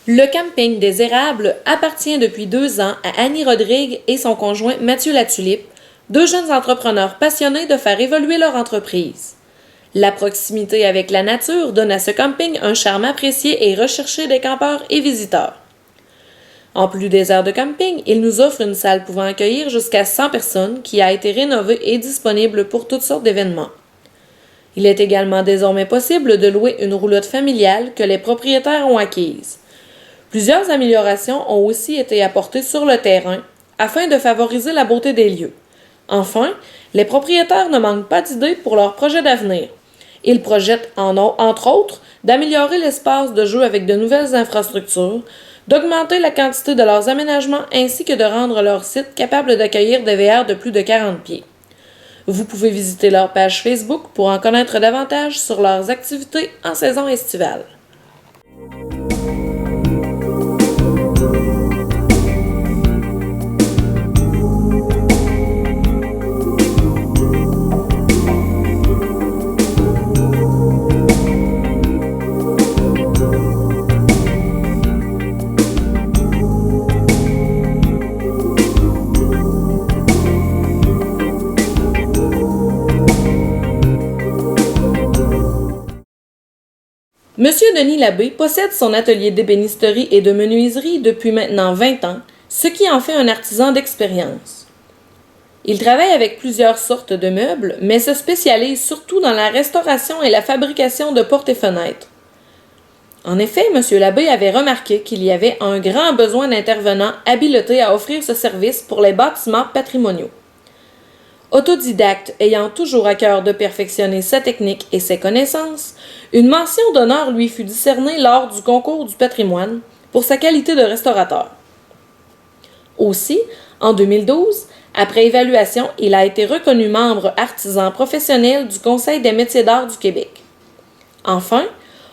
Le camping des Érables appartient depuis 2 ans à Annie Rodrigue et son conjoint Mathieu Latulippe, deux jeunes entrepreneurs passionnés de faire évoluer leur entreprise. La proximité avec la nature donne à ce camping un charme apprécié et recherché des campeurs et visiteurs. En plus des aires de camping, il nous offre une salle pouvant accueillir jusqu'à 100 personnes qui a été rénovée et disponible pour toutes sortes d'événements. Il est également désormais possible de louer une roulotte familiale que les propriétaires ont acquise. Plusieurs améliorations ont aussi été apportées sur le terrain afin de favoriser la beauté des lieux. Enfin, les propriétaires ne manquent pas d'idées pour leurs projets d'avenir. Ils projettent entre autres d'améliorer l'espace de jeu avec de nouvelles infrastructures, d'augmenter la quantité de leurs aménagements ainsi que de rendre leur site capable d'accueillir des VR de plus de 40 pieds. Vous pouvez visiter leur page Facebook pour en connaître davantage sur leurs activités en saison estivale. Monsieur Denis Labbé possède son atelier d'ébénisterie et de menuiserie depuis maintenant 20 ans, ce qui en fait un artisan d'expérience. Il travaille avec plusieurs sortes de meubles, mais se spécialise surtout dans la restauration et la fabrication de portes et fenêtres. En effet, Monsieur Labbé avait remarqué qu'il y avait un grand besoin d'intervenants habilités à offrir ce service pour les bâtiments patrimoniaux. Autodidacte ayant toujours à cœur de perfectionner sa technique et ses connaissances, une mention d'honneur lui fut décernée lors du concours du patrimoine pour sa qualité de restaurateur. Aussi, en 2012, après évaluation, il a été reconnu membre artisan professionnel du Conseil des métiers d'art du Québec. Enfin,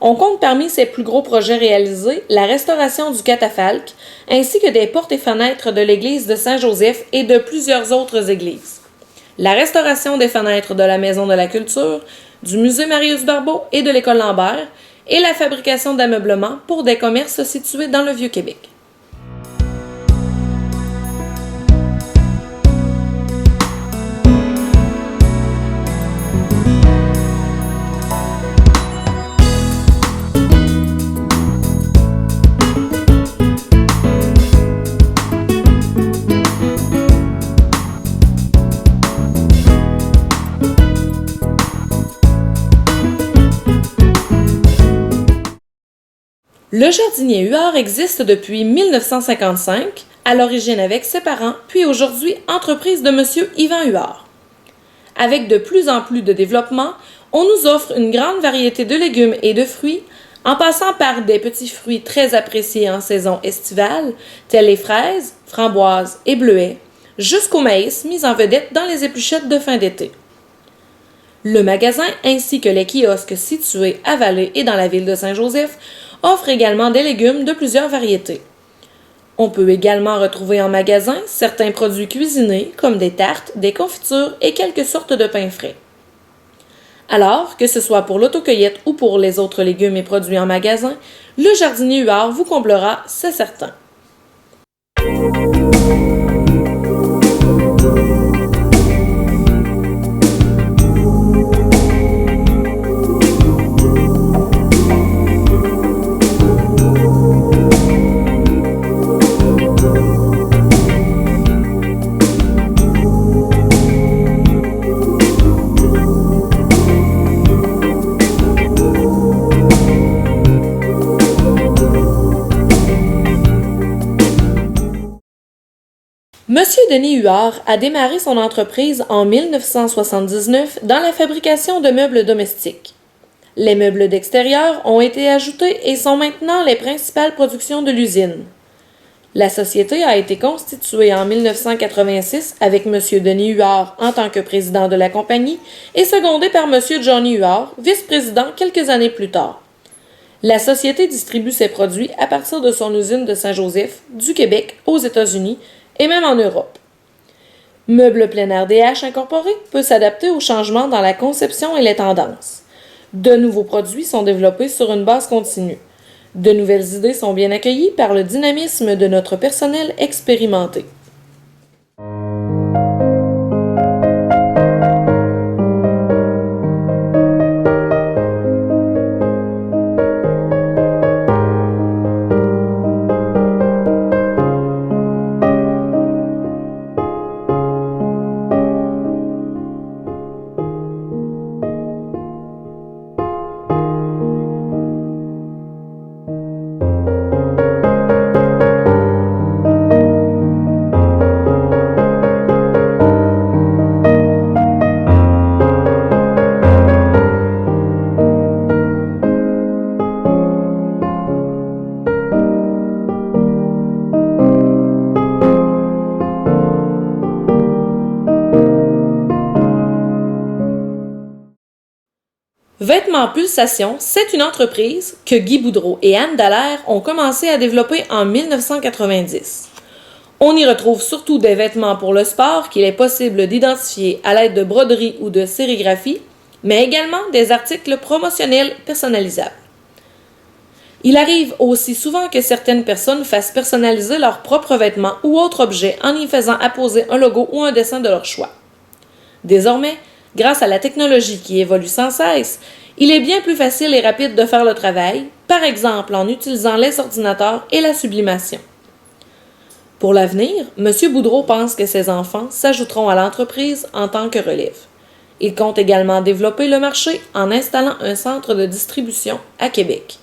on compte parmi ses plus gros projets réalisés la restauration du catafalque ainsi que des portes et fenêtres de l'église de Saint-Joseph et de plusieurs autres églises. La restauration des fenêtres de la Maison de la Culture, du Musée Marius-Barbeau et de l'École Lambert, et la fabrication d'ameublements pour des commerces situés dans le Vieux-Québec. Le jardinier Huard existe depuis 1955, à l'origine avec ses parents, puis aujourd'hui entreprise de M. Yvan Huard. Avec de plus en plus de développement, on nous offre une grande variété de légumes et de fruits, en passant par des petits fruits très appréciés en saison estivale, tels les fraises, framboises et bleuets, jusqu'au maïs mis en vedette dans les épluchettes de fin d'été. Le magasin ainsi que les kiosques situés à Vallée et dans la ville de Saint-Joseph offre également des légumes de plusieurs variétés. On peut également retrouver en magasin certains produits cuisinés comme des tartes, des confitures et quelques sortes de pains frais. Alors, que ce soit pour l'autocueillette ou pour les autres légumes et produits en magasin, le jardinier Huard vous comblera, c'est certain. Monsieur Denis Huard a démarré son entreprise en 1979 dans la fabrication de meubles domestiques. Les meubles d'extérieur ont été ajoutés et sont maintenant les principales productions de l'usine. La société a été constituée en 1986 avec Monsieur Denis Huard en tant que président de la compagnie et secondé par Monsieur Johnny Huard, vice-président quelques années plus tard. La société distribue ses produits à partir de son usine de Saint-Joseph, du Québec, aux États-Unis, et même en Europe. Meuble plein air DH Incorporé peut s'adapter aux changements dans la conception et les tendances. De nouveaux produits sont développés sur une base continue. De nouvelles idées sont bien accueillies par le dynamisme de notre personnel expérimenté. Vêtements Pulsation, c'est une entreprise que Guy Boudreau et Anne Dallaire ont commencé à développer en 1990. On y retrouve surtout des vêtements pour le sport qu'il est possible d'identifier à l'aide de broderie ou de sérigraphie, mais également des articles promotionnels personnalisables. Il arrive aussi souvent que certaines personnes fassent personnaliser leurs propres vêtements ou autres objets en y faisant apposer un logo ou un dessin de leur choix. Désormais, grâce à la technologie qui évolue sans cesse, il est bien plus facile et rapide de faire le travail, par exemple en utilisant les ordinateurs et la sublimation. Pour l'avenir, M. Boudreau pense que ses enfants s'ajouteront à l'entreprise en tant que relève. Il compte également développer le marché en installant un centre de distribution à Québec.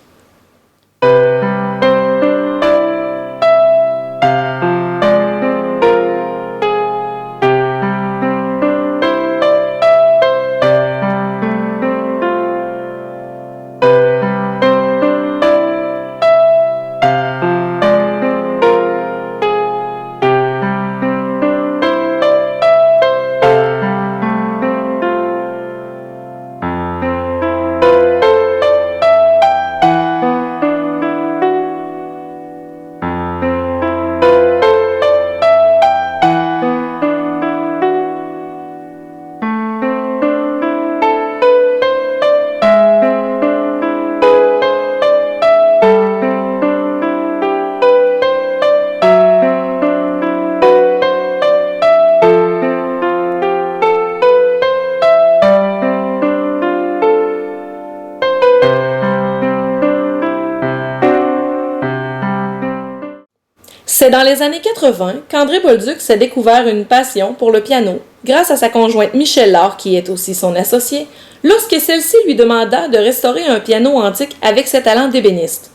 C'est dans les années 80 qu'André Bolduc s'est découvert une passion pour le piano, grâce à sa conjointe Michèle Laure, qui est aussi son associée, lorsque celle-ci lui demanda de restaurer un piano antique avec ses talents d'ébéniste.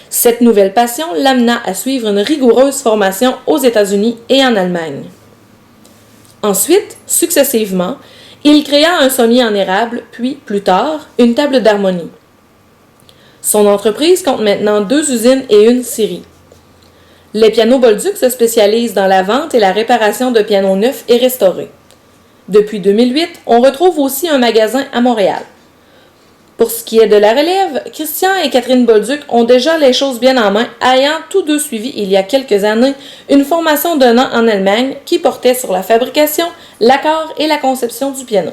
Cette nouvelle passion l'amena à suivre une rigoureuse formation aux États-Unis et en Allemagne. Ensuite, successivement, il créa un sommier en érable, puis, plus tard, une table d'harmonie. Son entreprise compte maintenant 2 usines et une scierie. Les pianos Bolduc se spécialisent dans la vente et la réparation de pianos neufs et restaurés. Depuis 2008, on retrouve aussi un magasin à Montréal. Pour ce qui est de la relève, Christian et Catherine Bolduc ont déjà les choses bien en main, ayant tous deux suivi il y a quelques années une formation d'un an en Allemagne qui portait sur la fabrication, l'accord et la conception du piano.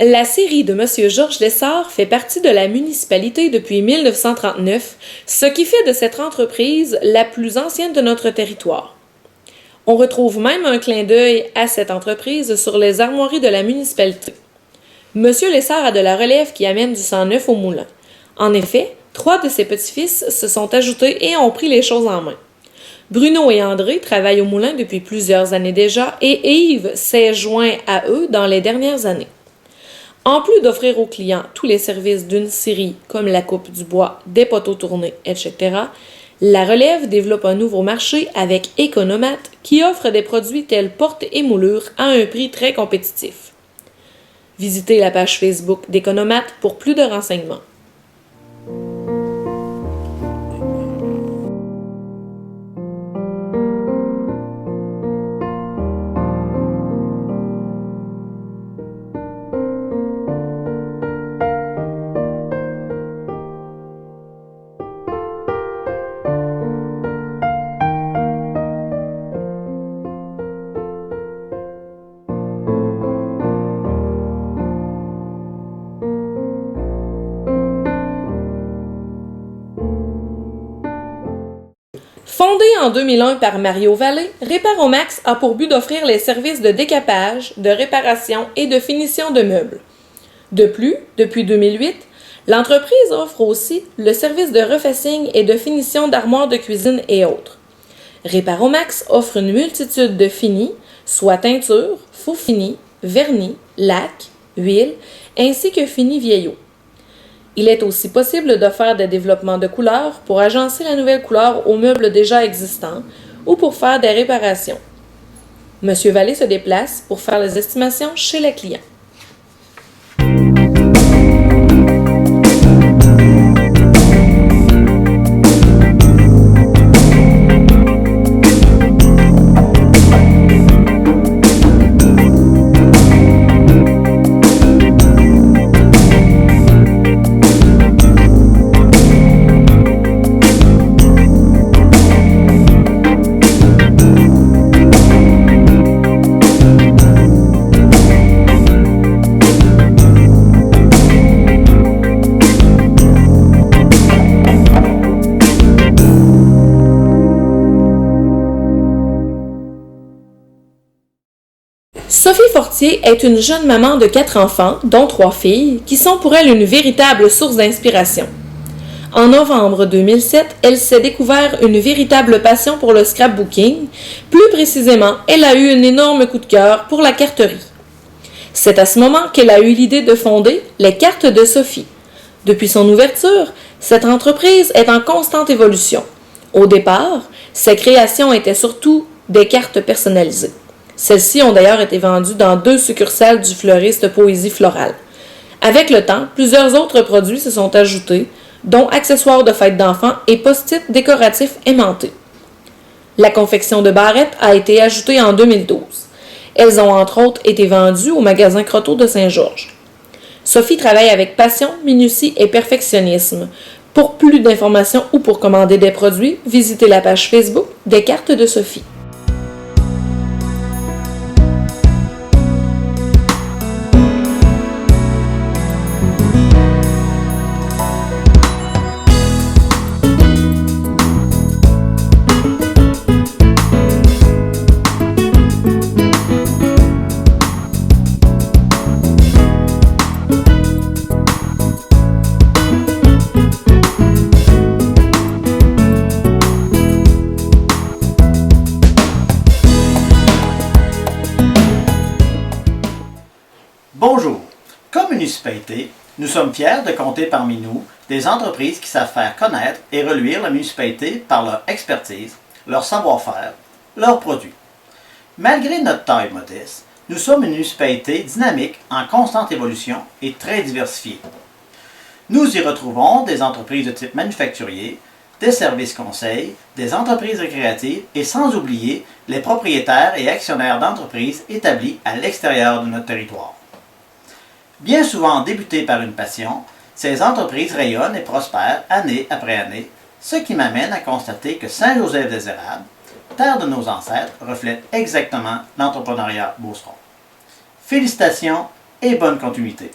La scierie de M. Georges Lessard fait partie de la municipalité depuis 1939, ce qui fait de cette entreprise la plus ancienne de notre territoire. On retrouve même un clin d'œil à cette entreprise sur les armoiries de la municipalité. M. Lessard a de la relève qui amène du sang neuf au moulin. En effet, 3 de ses petits-fils se sont ajoutés et ont pris les choses en main. Bruno et André travaillent au moulin depuis plusieurs années déjà et Yves s'est joint à eux dans les dernières années. En plus d'offrir aux clients tous les services d'une scierie comme la coupe du bois, des poteaux tournés, etc., la Relève développe un nouveau marché avec Economat qui offre des produits tels portes et moulures à un prix très compétitif. Visitez la page Facebook d'Economat pour plus de renseignements. Fondé en 2001 par Mario Vallée, Réparomax a pour but d'offrir les services de décapage, de réparation et de finition de meubles. De plus, depuis 2008, l'entreprise offre aussi le service de refacing et de finition d'armoires de cuisine et autres. Réparomax offre une multitude de finis, soit teinture, faux fini, vernis, lac, huile, ainsi que finis vieillots. Il est aussi possible de faire des développements de couleurs pour agencer la nouvelle couleur aux meubles déjà existants ou pour faire des réparations. Monsieur Vallée se déplace pour faire les estimations chez les clients. Sophie Fortier est une jeune maman de 4 enfants, dont 3 filles, qui sont pour elle une véritable source d'inspiration. En novembre 2007, elle s'est découvert une véritable passion pour le scrapbooking. Plus précisément, elle a eu un énorme coup de cœur pour la carterie. C'est à ce moment qu'elle a eu l'idée de fonder les Cartes de Sophie. Depuis son ouverture, cette entreprise est en constante évolution. Au départ, ses créations étaient surtout des cartes personnalisées. Celles-ci ont d'ailleurs été vendues dans 2 succursales du fleuriste Poésie Florale. Avec le temps, plusieurs autres produits se sont ajoutés, dont accessoires de fête d'enfants et post-it décoratifs aimantés. La confection de barrettes a été ajoutée en 2012. Elles ont entre autres été vendues au magasin Croteau de Saint-Georges. Sophie travaille avec passion, minutie et perfectionnisme. Pour plus d'informations ou pour commander des produits, visitez la page Facebook des Cartes de Sophie. Bonjour! Comme municipalité, nous sommes fiers de compter parmi nous des entreprises qui savent faire connaître et reluire la municipalité par leur expertise, leur savoir-faire, leurs produits. Malgré notre taille modeste, nous sommes une municipalité dynamique, en constante évolution et très diversifiée. Nous y retrouvons des entreprises de type manufacturier, des services conseils, des entreprises récréatives et sans oublier les propriétaires et actionnaires d'entreprises établis à l'extérieur de notre territoire. Bien souvent débutées par une passion, ces entreprises rayonnent et prospèrent année après année, ce qui m'amène à constater que Saint-Joseph-des-Érables, terre de nos ancêtres, reflète exactement l'entrepreneuriat beauceron. Félicitations et bonne continuité!